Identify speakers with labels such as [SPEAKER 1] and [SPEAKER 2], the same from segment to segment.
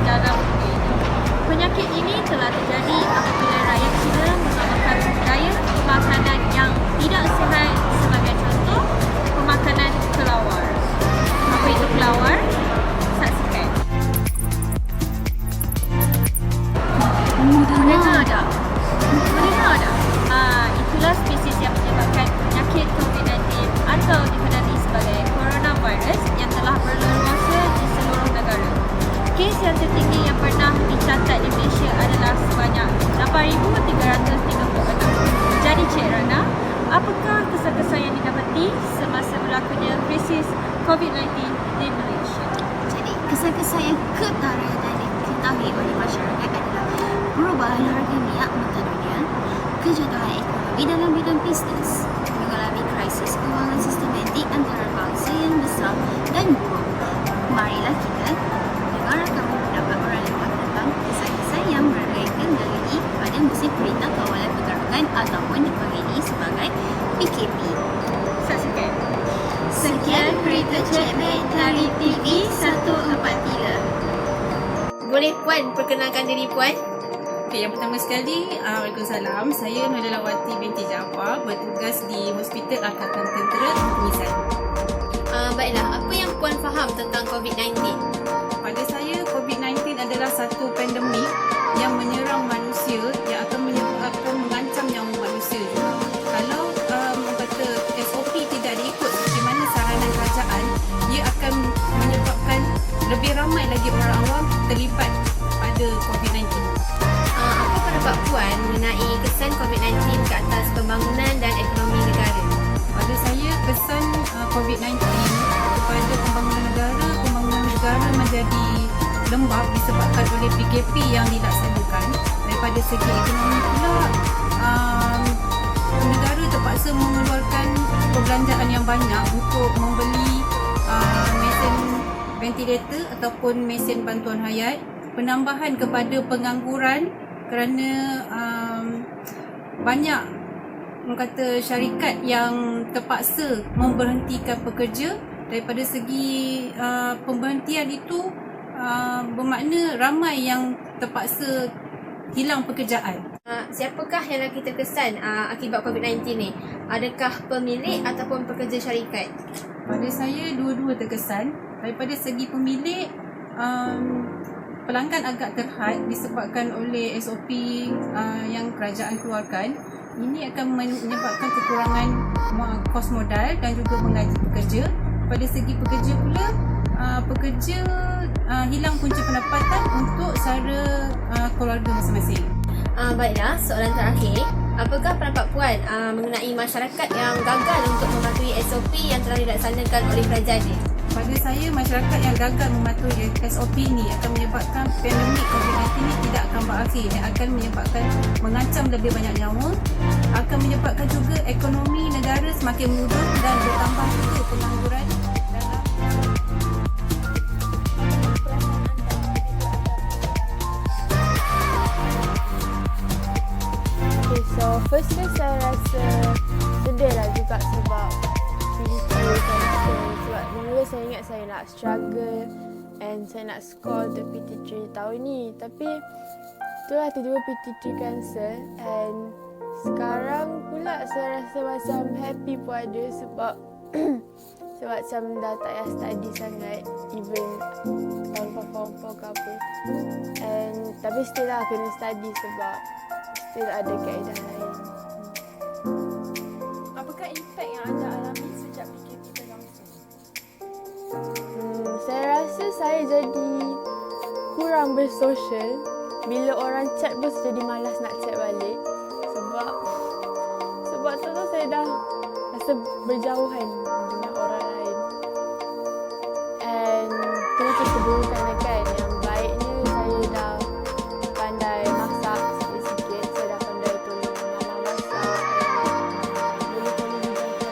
[SPEAKER 1] dalam dunia ini. Penyakit ini telah terjadi apabila rakyat China mengamalkan budaya makanan yang tidak sihat, sebagai contoh pemakanan kelawar. Apa itu kelawar? Saksikan. Dengar tak? Mendengar tak? Itulah spesies yang menyebabkan penyakit COVID-19 atau dikenali sebagai coronavirus yang telah berleluasa di seluruh negara. Kes yang tertinggi yang pernah dicatat di Malaysia adalah sebanyak 8,336. Jadi Cik Rana, apakah kesan-kesan yang didapati semasa berlakunya krisis COVID-19 di Malaysia?
[SPEAKER 2] Jadi, kesan-kesan yang ketara dan diketahui oleh masyarakat adalah perubahan harga minyak mentah dunia, kejatuhan ekonomi dalam bidang bisnes, mengalami krisis kewangan sistematik antarabangsa yang besar dan buruk. Marilah kita dengar rakaman pendapat orang luar tentang kesan-kesan yang mereka lalui pada musim Perintah Kawalan Pergerakan ataupun dipanggili sebagai PKP.
[SPEAKER 1] Saksikan.
[SPEAKER 2] Sekian berita Cik Mat dari TV 143.
[SPEAKER 3] Boleh Puan perkenalkan diri Puan?
[SPEAKER 4] Okay, yang pertama sekali, Waalaikumsalam. Saya Nurulawati binti Jaafar, bertugas di Hospital Angkatan Tentera Tumisan.
[SPEAKER 3] Baiklah, apa yang Puan faham tentang COVID-19?
[SPEAKER 4] Pada saya, COVID-19 adalah satu pandemik yang menyerang manusia yang akan mengancam nyawa manusia juga. Kalau kata SOP tidak diikut seperti mana saranan kerajaan, ia akan menyebabkan lebih ramai lagi orang awam terlibat pada COVID-19.
[SPEAKER 3] Apa pendapat Puan mengenai kesan COVID-19 ke atas pembangunan dan ekonomi negara?
[SPEAKER 4] Pada saya, kesan COVID-19 kepada pembangunan negara menjadi lembab disebabkan oleh PKP yang dilaksanakan. Daripada segi ekonomi pula, negara terpaksa mengeluarkan perbelanjaan yang banyak untuk membeli mesin ventilator ataupun mesin bantuan hayat, penambahan kepada pengangguran kerana banyak syarikat yang terpaksa memberhentikan pekerja. Daripada segi pemberhentian itu bermakna ramai yang terpaksa hilang pekerjaan.
[SPEAKER 3] Siapakah yang lagi terkesan akibat COVID-19 ni? Adakah pemilik ataupun pekerja syarikat?
[SPEAKER 4] Pada saya, dua-dua terkesan. Daripada segi pemilik, pelanggan agak terhad disebabkan oleh SOP yang kerajaan keluarkan. Ini akan menyebabkan kekurangan kos modal dan juga menggaji pekerja. Pada segi pekerja pula, pekerja hilang punca pendapatan untuk sara keluarga masing-masing.
[SPEAKER 3] Baiklah, soalan terakhir. Apakah pendapat Puan mengenai masyarakat yang gagal untuk mematuhi SOP yang telah dilaksanakan oleh kerajaan ni?
[SPEAKER 4] Pada saya, masyarakat yang gagal mematuhi SOP ni akan menyebabkan pandemik COVID-19 ni tidak akan berakhir dan akan menyebabkan mengancam lebih banyak nyawa, akan menyebabkan juga ekonomi negara semakin menurun dan bertambah juga pengangguran dalam.
[SPEAKER 5] Okay, so firstly saya rasa sedih lah juga sebab sebab mula saya ingat saya nak struggle and saya nak score untuk PT3 tahun ni, tapi itulah tiba-tiba PT3 cancel and sekarang pula saya rasa macam happy pun ada sebab sebab macam dah tak payah study sangat even tahun form 4 ke apa, and tapi still lah kena study sebab still ada kaedah lain.
[SPEAKER 1] Apakah impak yang anda alami sejak PKP berlangsung?
[SPEAKER 5] Saya rasa saya jadi kurang bersosial. Bila orang chat pun saya jadi malas nak chat balik sebab tu saya dah rasa berjauhan dengan orang lain. And tu macam keburukan lah kan. Yang baiknya saya dah pandai masak sikit-sikit. Saya dah pandai tolong mama masak. Boleh tolong hidupkan lain.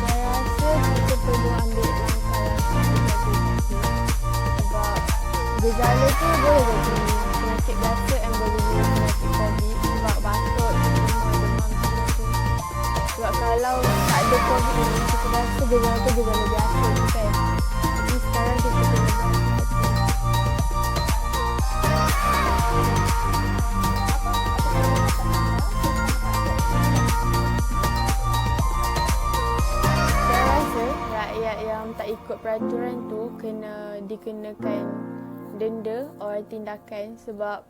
[SPEAKER 5] Saya rasa kita perlu ambil langkah yang seperti sebab gejala tu boleh jadi penyakit biasa and boleh jadi penyakit COVID sebab batuk, demam semua tu. Sebab kalau tak ada COVID ini, kita rasa gejala tu gejala biasa kan. Tapi sekarang kita kena berhati-hati. Saya rasa rakyat yang tak ikut peraturan tu kena dikenakan denda atau tindakan sebab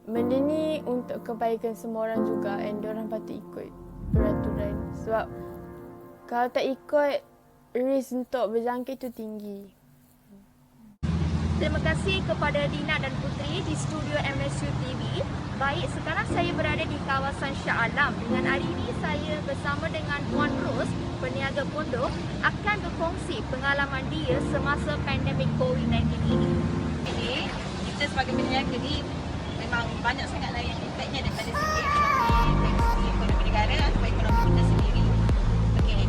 [SPEAKER 5] benda ni untuk kebaikan semua orang juga and diorang patut ikut peraturan sebab kalau tak ikut risk untuk berjangkit tu tinggi.
[SPEAKER 6] Terima kasih kepada Dina dan Putri di studio MSU TV. Baik, sekarang saya berada di kawasan Shah Alam. Dengan hari ini saya bersama dengan Puan Ros, peniaga pondok, akan berkongsi pengalaman dia semasa pandemik COVID-19 ini.
[SPEAKER 7] Jadi, kita sebagai peniaga ni memang banyak sangatlah yang efeknya daripada segi ekonomi negara atau ekonomi kita sendiri. Okey,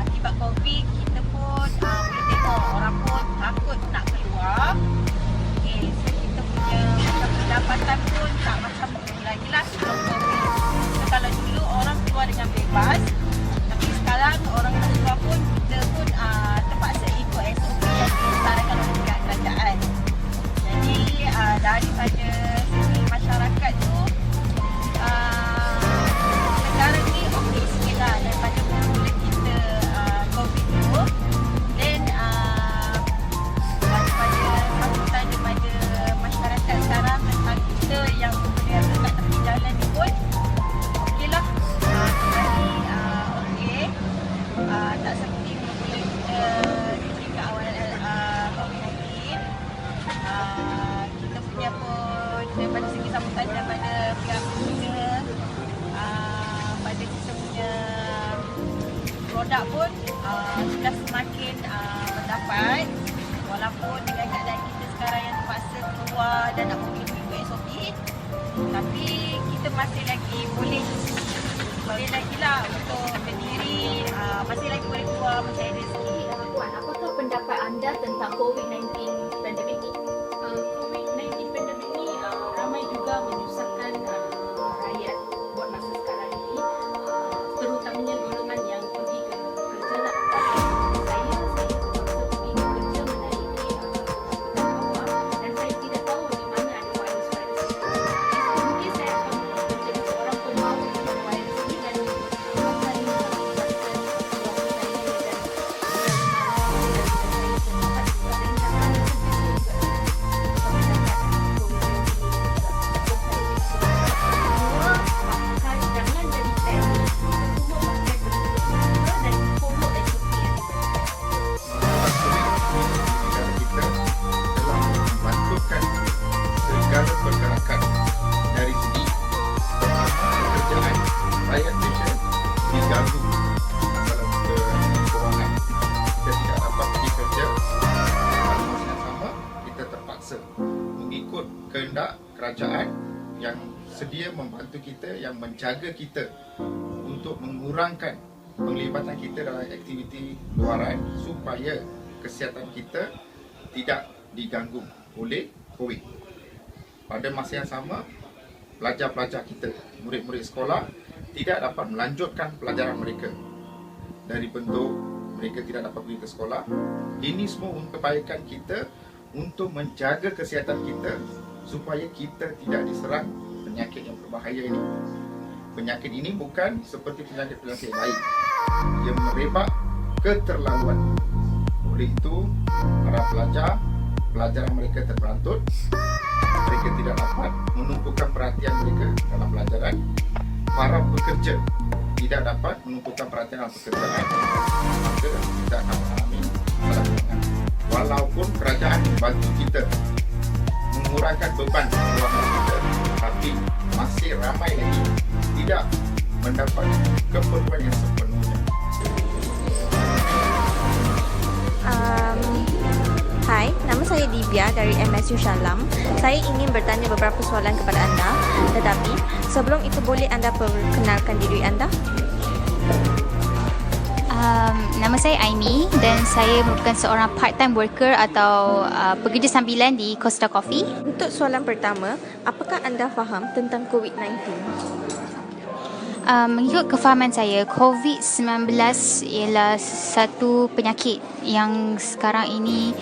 [SPEAKER 7] akibat COVID kita pun boleh tengok orang pun takut nak keluar. Okey, so kita punya macam pendapatan pun tak macam dulu lagi lah sebelum COVID. So, kalau dulu orang keluar dengan bebas, tapi sekarang orang nak keluar pun kita pun terpaksa ikut SOP yang disarankan oleh pihak kerajaan. Jadi daripada segi masyarakat tu negara ni okey sikit lah daripada mula kita COVID tu. Then daripada sambutan daripada masyarakat sekarang tentang kita yang berniaga kat tepi jalan ni pun okey lah, kembali okey, tak seperti mula kita diberi keawalan COVID-19. Kita punya pun daripada segi sambutan daripada pihak pengguna, pada kita punya produk pun sudah semakin mendapat, walaupun dengan keadaan kita sekarang yang terpaksa keluar dan nak mengikut SOP, tapi kita masih lagi boleh lagi lah untuk berdiri, masih lagi boleh keluar, masih ada rezeki.
[SPEAKER 6] Puan, apakah pendapat anda tentang COVID-19 pandemik ini?
[SPEAKER 4] COVID-19 pandemik ni ramai juga menyusahkan rakyat buat masa sekarang ini, terutamanya golongan yang pergi ke kerja lah. Saya terpaksa pergi ke kerja menaiki bawah dan saya tidak tahu di mana ada virus ini. Mungkin saya akan menjadi seorang pembawa virus ini dan akan melibatkan keluarga saya jangan jadi panik, semua pakai betul-betul dan follow SOP yang
[SPEAKER 8] negara kita telah membantukan segala pergerakan dari segi pekerjaan rakyat Malaysia diganggu masalah kewangan. Kita tidak dapat pergi kerja, pada masa yang sama kita terpaksa mengikut kehendak kerajaan yang sedia membantu kita, yang menjaga kita untuk mengurangkan penglibatan kita dalam aktiviti luaran supaya kesihatan kita tidak diganggu oleh COVID. Pada masa yang sama, pelajar-pelajar kita, murid-murid sekolah tidak dapat melanjutkan pelajaran mereka dari bentuk mereka tidak dapat pergi ke sekolah. Ini semua untuk kebaikan kita, untuk menjaga kesihatan kita supaya kita tidak diserang penyakit yang berbahaya ini. Penyakit ini bukan seperti penyakit-penyakit lain. Ia merebak keterlaluan. Oleh itu, para pelajar, pelajaran mereka terberantut. Mereka tidak dapat menumpukan perhatian mereka dalam pelajaran. Para pekerja tidak dapat menumpukan perhatian dalam pekerjaan. Maka kita akan mengalami masalah kewangan. Walaupun kerajaan membantu kita mengurangkan beban kewangan kita, tapi masih ramai lagi tidak mendapat keperluan yang sepenuhnya.
[SPEAKER 9] Hai, nama saya Divya dari MSU Shah Alam. Saya ingin bertanya beberapa soalan kepada anda. Tetapi, sebelum itu boleh anda perkenalkan diri anda?
[SPEAKER 2] Nama saya Aimi dan saya merupakan seorang part-time worker atau pekerja sambilan di Costa Coffee.
[SPEAKER 9] Untuk soalan pertama, apakah anda faham tentang COVID-19?
[SPEAKER 10] Mengikut kefahaman saya, COVID-19 ialah satu penyakit yang sekarang ini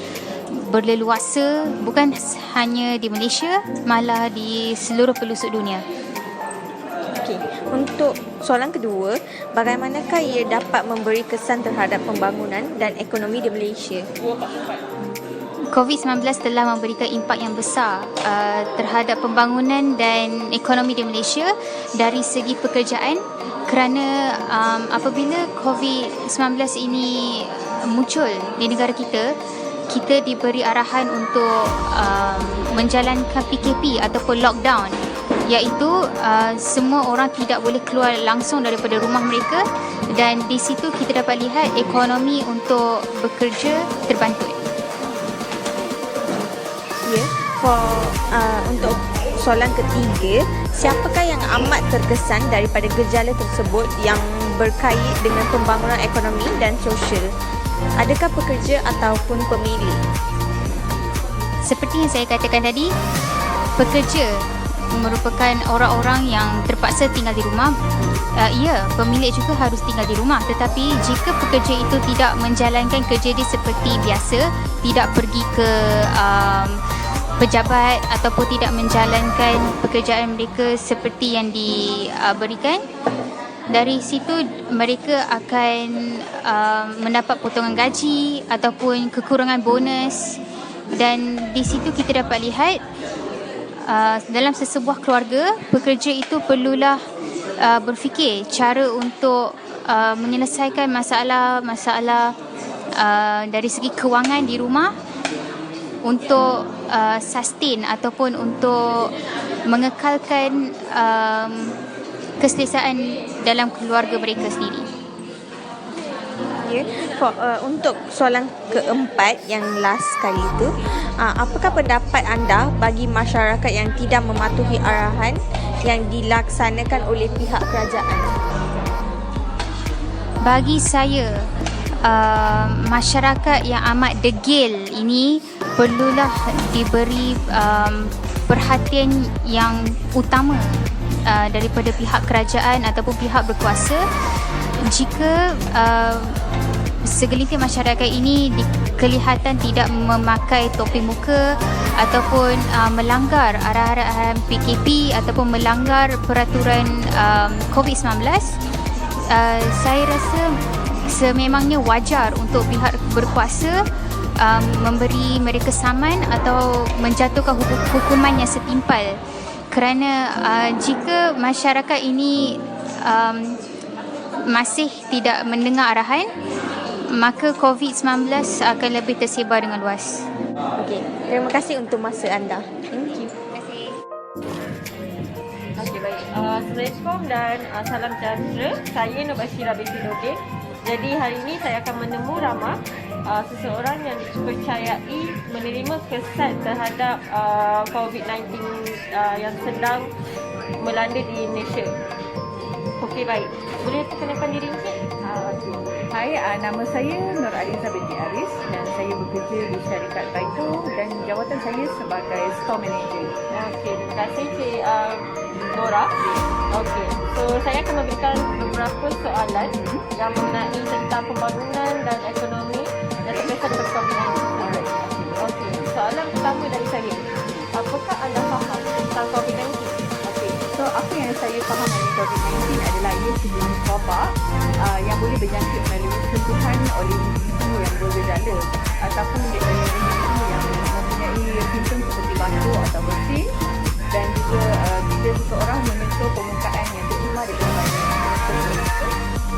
[SPEAKER 10] berleluasa bukan hanya di Malaysia, malah di seluruh pelosok dunia.
[SPEAKER 9] Okey, untuk soalan kedua, bagaimanakah ia dapat memberi kesan terhadap pembangunan dan ekonomi di Malaysia?
[SPEAKER 10] COVID-19 telah memberikan impak yang besar terhadap pembangunan dan ekonomi di Malaysia dari segi pekerjaan, kerana apabila COVID-19 ini muncul di negara kita, kita diberi arahan untuk menjalankan PKP ataupun lockdown, iaitu semua orang tidak boleh keluar langsung daripada rumah mereka, dan di situ kita dapat lihat ekonomi untuk bekerja terbantut.
[SPEAKER 9] Ya, untuk soalan ketiga, siapakah yang amat terkesan daripada gejala tersebut yang berkait dengan pembangunan ekonomi dan sosial? Adakah pekerja ataupun pemilik?
[SPEAKER 10] Seperti yang saya katakan tadi, pekerja merupakan orang-orang yang terpaksa tinggal di rumah. Ya, pemilik juga harus tinggal di rumah, tetapi jika pekerja itu tidak menjalankan kerja dia seperti biasa, tidak pergi ke pejabat ataupun tidak menjalankan pekerjaan mereka seperti yang diberikan, dari situ mereka akan mendapat potongan gaji ataupun kekurangan bonus, dan di situ kita dapat lihat dalam sesebuah keluarga, pekerja itu perlulah berfikir cara untuk menyelesaikan masalah-masalah dari segi kewangan di rumah untuk sustain ataupun untuk mengekalkan keselesaan dalam keluarga mereka sendiri.
[SPEAKER 9] Ya, untuk soalan keempat yang last kali itu, apakah pendapat anda bagi masyarakat yang tidak mematuhi arahan yang dilaksanakan oleh pihak kerajaan?
[SPEAKER 10] Bagi saya, masyarakat yang amat degil ini perlulah diberi perhatian yang utama daripada pihak kerajaan ataupun pihak berkuasa. Jika segelintir masyarakat ini kelihatan tidak memakai topi muka ataupun melanggar arahan PKP ataupun melanggar peraturan COVID-19, saya rasa sememangnya wajar untuk pihak berkuasa memberi mereka saman atau menjatuhkan hukuman yang setimpal, kerana jika masyarakat ini masih tidak mendengar arahan, maka COVID-19 akan lebih tersebar dengan luas.
[SPEAKER 9] Okey, terima kasih untuk masa anda. Thank you.
[SPEAKER 7] Okey, baik. Assalamualaikum dan salam sejahtera. Saya Nur Bashira binti Nordin. Jadi hari ini saya akan menemu ramah seseorang yang dipercayai menerima kesan terhadap COVID-19 yang sedang melanda di Indonesia. Okey, baik. Boleh perkenalkan diri Encik?
[SPEAKER 11] Hai, nama saya Nur Aliza binti Aris dan saya bekerja di syarikat Taito dan jawatan saya sebagai Store Manager.
[SPEAKER 7] Okey, terima kasih Cik Nora. Okey, so saya akan memberikan beberapa soalan yang mengenai tentang pembangunan dan ekonomi yang terkesan dengan COVID-19. Okey, soalan pertama dari saya. Apakah anda faham tentang COVID-19?
[SPEAKER 11] So, apa yang saya faham dari COVID-19 adalah ia sejenis wabak yang boleh berjangkit melalui sentuhan oleh individu yang bergejala ataupun individu yang mempunyai simptom seperti batuk atau bersin, dan juga bila seseorang menyentuh permukaan yang tercemar dengan virus.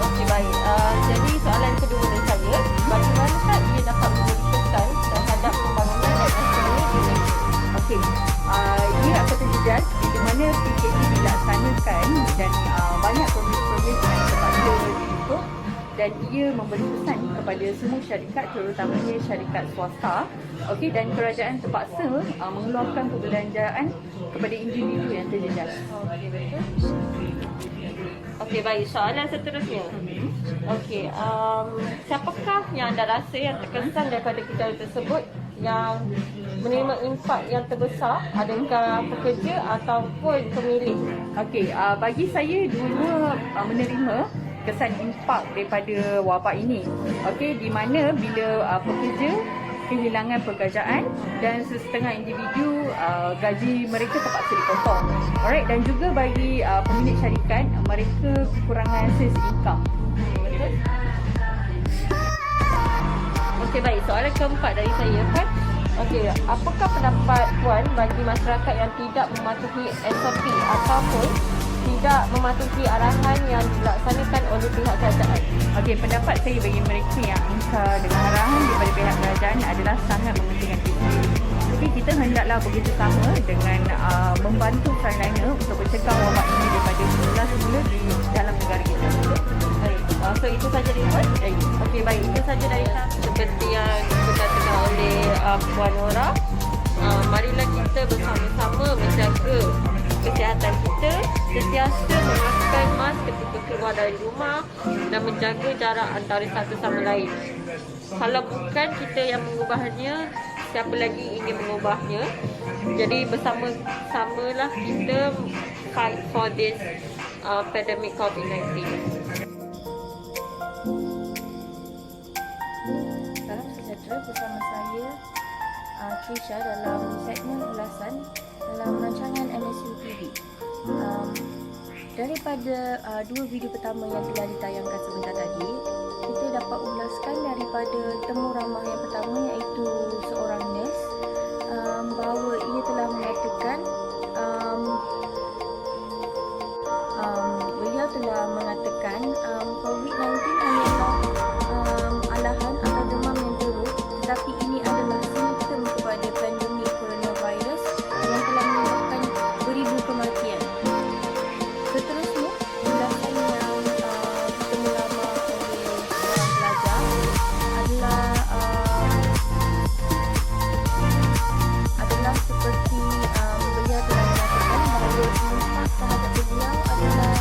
[SPEAKER 7] Okey, baik. Jadi soalan kedua dari saya, bagaimanakah ia dapat memberi kesan terhadap pembangunan dan ekonomi di Malaysia?
[SPEAKER 11] Okey, ia akan terjejas di mana PKP dilaksanakan dan banyak program-program yang terpaksa dibentuk, dan ia memberi kesan kepada semua syarikat, terutamanya syarikat swasta. Okey, dan kerajaan terpaksa mengeluarkan perbelanjaan kepada individu yang terjejas.
[SPEAKER 7] Okey, betul. Okey, baik. Soalan seterusnya. Okey, siapakah yang anda rasa yang terkesan daripada gejala tersebut
[SPEAKER 12] yang menerima impak yang terbesar, adakah pekerja ataupun pemilih?
[SPEAKER 11] Okey, bagi saya dua-dua menerima kesan impak daripada wabak ini. Okey, di mana bila pekerja kehilangan pekerjaan dan setengah individu gaji mereka terpaksa dipotong. Alright, dan juga bagi pemilik syarikat, mereka kekurangan source income.
[SPEAKER 12] Betul? Okey, baik. Soalan keempat dari saya kan. Okey, apakah pendapat Puan bagi masyarakat yang tidak mematuhi SOP ataupun tidak mematuhi arahan yang dilaksanakan oleh pihak kerajaan?
[SPEAKER 11] Okey, pendapat saya bagi mereka yang ingkar dengan arahan daripada pihak kerajaan adalah sangat mementingkan diri sendiri. Jadi kita hendaklah bekerjasama dengan membantu sarana untuk mencegah wabak ini daripada semula di dalam negara kita.
[SPEAKER 12] Baik. So itu saja dari Puan? Okey, baik. Itu saja dari kami. Seperti yang dikatakan oleh Puan Nora, marilah kita bersama-sama menjaga kesihatan kita, sentiasa memakai mask ketika keluar dari rumah dan menjaga jarak antara satu sama lain. Kalau bukan kita yang mengubahnya, siapa lagi ingin mengubahnya? Jadi bersama-samalah kita fight for this pandemic COVID-19.
[SPEAKER 13] Salam sejahtera, bersama saya Trisha dalam segmen ulasan dalam rancangan MSU TV. Daripada dua video pertama yang telah ditayangkan sebentar tadi, kita dapat ulaskan daripada temu ramah yang pertama, iaitu seorang nurse, bahawa ia telah mengatakan beliau telah mengatakan COVID-19 hanyalah alahan atau demam yang teruk, tetapi ini adalah simptom kepada pandemik coronavirus yang telah menyebabkan beribu kematian. Seterusnya, ulasan yang ditemu lama oleh seorang pelajar adalah seperti beliau telah mengatakan bahawa impak terhadap beliau adalah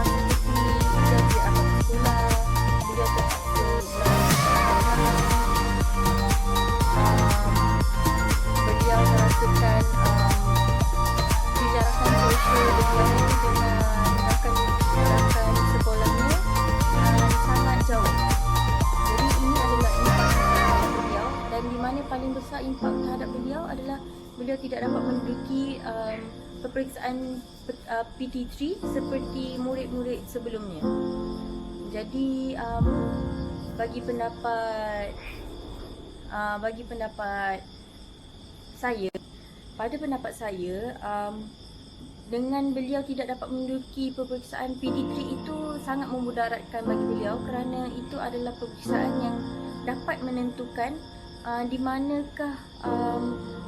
[SPEAKER 13] seperti beliau tidak dapat sekolah, beliau terpaksa beliau merasakan jarakan sosial beliau dengan rakan sekolahnya sangat jauh. Jadi ini adalah impak terhadap beliau, dan di mana paling besar impak terhadap beliau adalah beliau tidak dapat menduduki peperiksaan PT3 seperti murid-murid sebelumnya. Jadi bagi pendapat saya, pada pendapat saya, dengan beliau tidak dapat menduduki peperiksaan PT3 itu sangat memudaratkan bagi beliau, kerana itu adalah peperiksaan yang dapat menentukan di manakah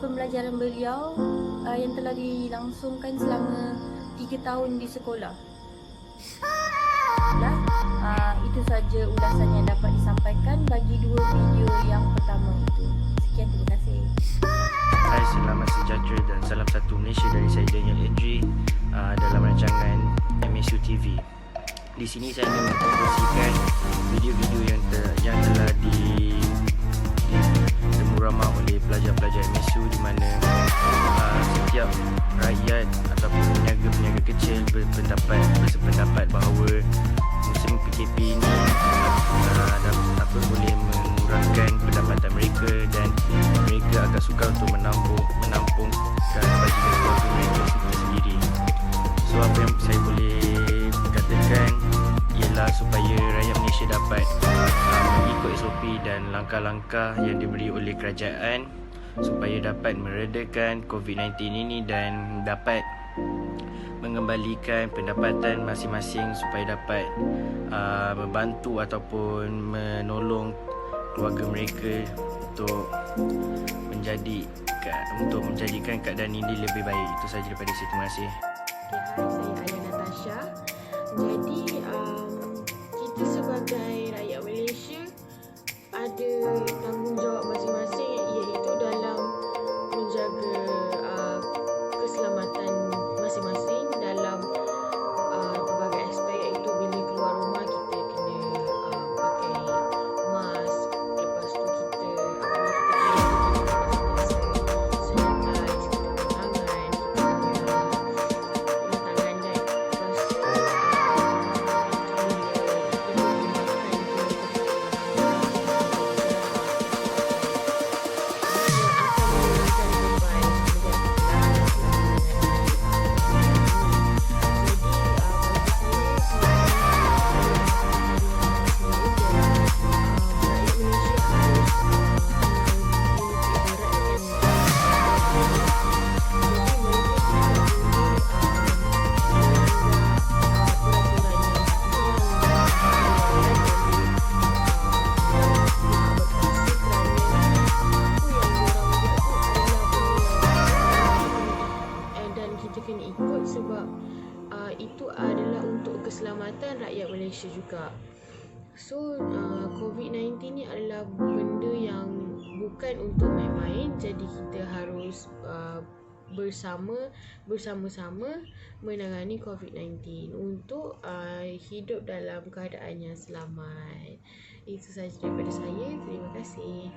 [SPEAKER 13] pembelajaran beliau yang telah dilangsungkan selama 3 tahun di sekolah. Itu saja ulasan yang dapat disampaikan bagi dua video yang pertama itu. Sekian, terima kasih.
[SPEAKER 14] Hai, selamat sejahtera dan salam satu Malaysia dari saya Daniel Edri dalam rancangan MSU TV. Di sini saya ingin mengkongsikan video-video yang telah ditemu ramah oleh pelajar-pelajar MSU, di mana setiap rakyat ataupun peniaga-peniaga kecil bersependapat bahawa musim PKP ini boleh mengurangkan pendapatan mereka dan mereka agak sukar untuk menampungkan bajikan keluarga mereka sendiri. So apa yang saya boleh katakan ialah supaya rakyat Malaysia dapat mengikut SOP dan langkah-langkah yang diberi oleh kerajaan supaya dapat meredakan COVID-19 ini dan dapat mengembalikan pendapatan masing-masing supaya dapat membantu ataupun menolong keluarga mereka untuk menjadikan keadaan ini lebih baik. Itu sahaja daripada saya. Terima kasih.
[SPEAKER 5] Hai, saya Ayah Natasha. Jadi kita sebagai rakyat Malaysia ada tanggungjawab masing-masing, iaitu dalam menjaga keselamatan masing-masing dalam pelbagai aspek, iaitu bila keluar rumah kita kena pakai mask, lepas tu kita kita kena ikut sebab itu adalah untuk keselamatan rakyat Malaysia juga. So COVID-19 ni adalah benda yang bukan untuk main-main, jadi kita harus bersama-sama menangani COVID-19 untuk hidup dalam keadaan yang selamat. Itu sahaja daripada saya. Terima kasih.